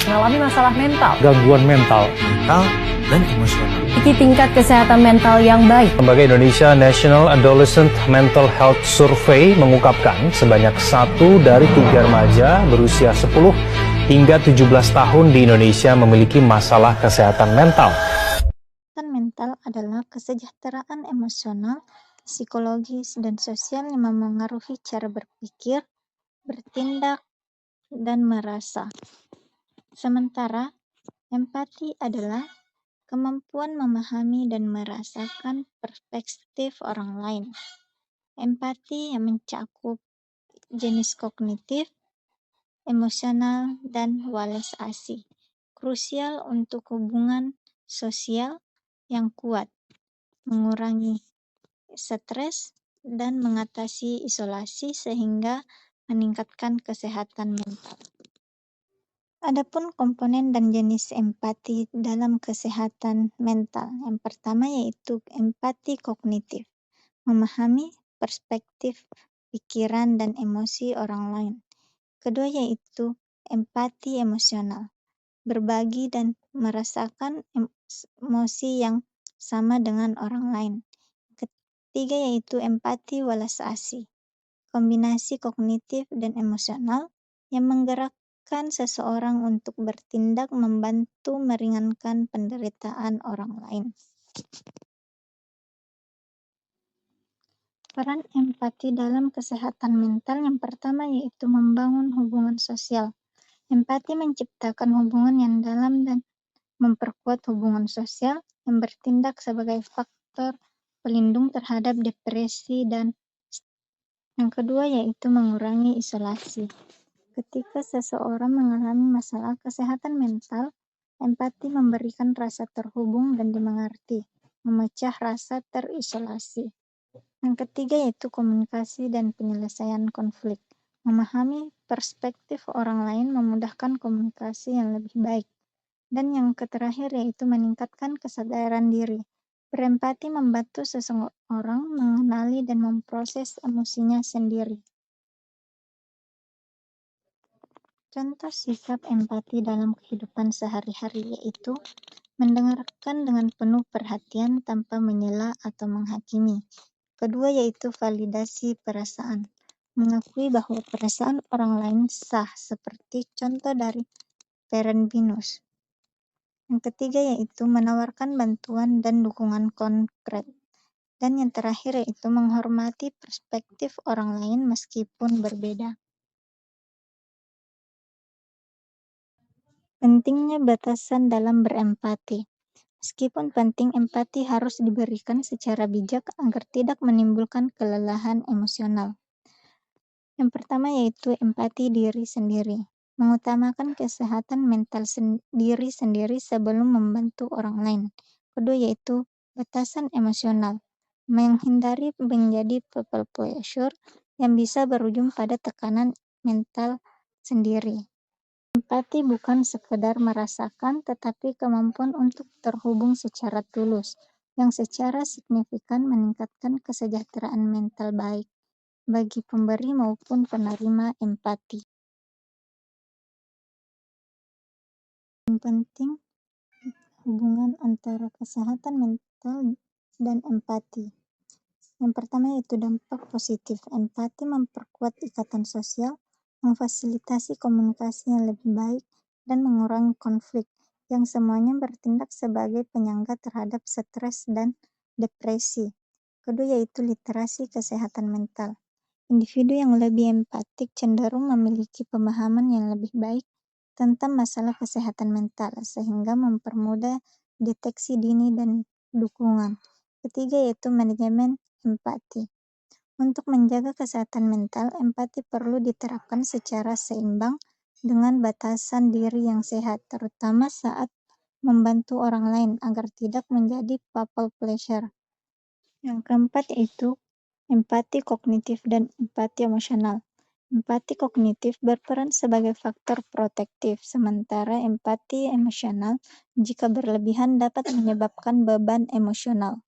mengalami masalah mental, gangguan mental, dan emosional. memiliki tingkat kesehatan mental yang baik. Lembaga Indonesia National Adolescent Mental Health Survey mengungkapkan sebanyak 1 dari 3 remaja berusia 10 hingga 17 tahun di Indonesia memiliki masalah kesehatan mental. Kesehatan mental adalah kesejahteraan emosional, psikologis, dan sosial yang memengaruhi cara berpikir, bertindak, dan merasa. Sementara, empati adalah kemampuan memahami dan merasakan perspektif orang lain. Empati yang mencakup jenis kognitif, emosional, dan walas asih, krusial untuk hubungan sosial yang kuat, mengurangi stres, dan mengatasi isolasi sehingga meningkatkan kesehatan mental. Adapun komponen dan jenis empati dalam kesehatan mental. Yang pertama yaitu empati kognitif, memahami perspektif, pikiran, dan emosi orang lain. Kedua yaitu empati emosional, berbagi dan merasakan emosi yang sama dengan orang lain. Ketiga yaitu empati walas asih, kombinasi kognitif dan emosional yang menggerakkan seseorang untuk bertindak membantu meringankan penderitaan orang lain. Peran empati dalam kesehatan mental yang pertama yaitu membangun hubungan sosial. Empati menciptakan hubungan yang dalam dan memperkuat hubungan sosial yang bertindak sebagai faktor pelindung terhadap depresi dan yang kedua yaitu mengurangi isolasi. Ketika seseorang mengalami masalah kesehatan mental, empati memberikan rasa terhubung dan dimengerti, memecah rasa terisolasi. Yang ketiga yaitu komunikasi dan penyelesaian konflik. Memahami perspektif orang lain memudahkan komunikasi yang lebih baik. Dan yang terakhir yaitu meningkatkan kesadaran diri. Berempati membantu seseorang mengenali dan memproses emosinya sendiri. Contoh sikap empati dalam kehidupan sehari-hari yaitu mendengarkan dengan penuh perhatian tanpa menyela atau menghakimi. Kedua yaitu validasi perasaan, mengakui bahwa perasaan orang lain sah seperti contoh dari Perenbinus. Yang ketiga yaitu menawarkan bantuan dan dukungan konkret. Dan yang terakhir yaitu menghormati perspektif orang lain meskipun berbeda. Pentingnya batasan dalam berempati. Meskipun penting, empati harus diberikan secara bijak agar tidak menimbulkan kelelahan emosional. Yang pertama yaitu empati diri sendiri. Mengutamakan kesehatan mental diri sendiri sebelum membantu orang lain. Kedua yaitu batasan emosional. Menghindari menjadi people pleasure yang bisa berujung pada tekanan mental sendiri. Empati bukan sekedar merasakan, tetapi kemampuan untuk terhubung secara tulus, yang secara signifikan meningkatkan kesejahteraan mental baik bagi pemberi maupun penerima empati. Yang penting, hubungan antara kesehatan mental dan empati. Yang pertama yaitu dampak positif. Empati memperkuat ikatan sosial, memfasilitasi komunikasi yang lebih baik, dan mengurangi konflik, yang semuanya bertindak sebagai penyangga terhadap stres dan depresi. Kedua yaitu literasi kesehatan mental. Individu yang lebih empatik cenderung memiliki pemahaman yang lebih baik tentang masalah kesehatan mental, sehingga mempermudah deteksi dini dan dukungan. Ketiga yaitu manajemen empati. Untuk menjaga kesehatan mental, empati perlu diterapkan secara seimbang dengan batasan diri yang sehat, terutama saat membantu orang lain agar tidak menjadi people pleasure. Yang keempat yaitu empati kognitif dan empati emosional. Empati kognitif berperan sebagai faktor protektif, sementara empati emosional jika berlebihan dapat menyebabkan beban emosional.